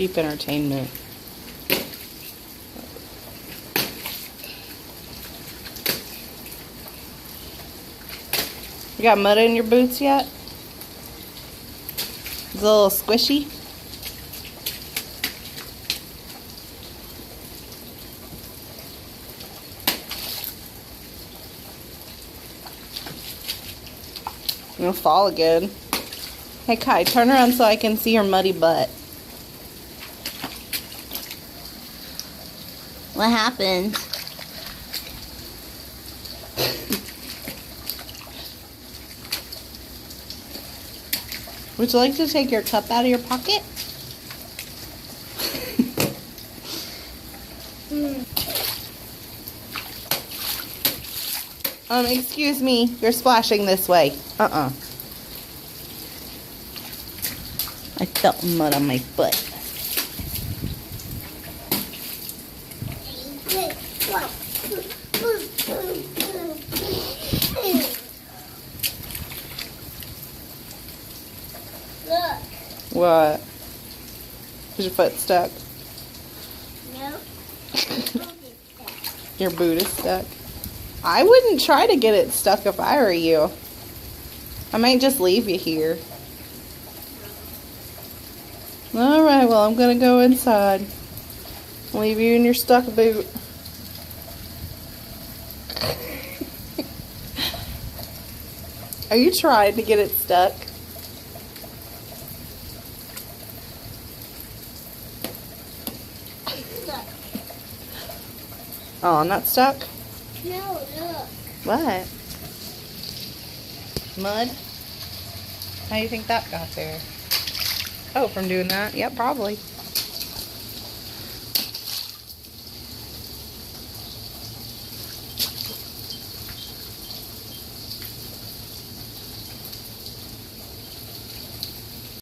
cheap entertainment. You got mud in your boots yet? It's a little squishy. You'll fall again. Hey Kai, turn around so I can see your muddy butt. What happened? Would you like to take your cup out of your pocket? Excuse me, you're splashing this way. I felt mud on my butt. Look. What? Is your foot stuck? No. Your boot is stuck? I wouldn't try to get it stuck if I were you. I might just leave you here. Alright, well, I'm gonna go inside. Leave you in your stuck boot. Are you trying to get it stuck? Look. Oh, not stuck? No, look. What? Mud? How do you think that got there? Oh, from doing that? Yep, probably.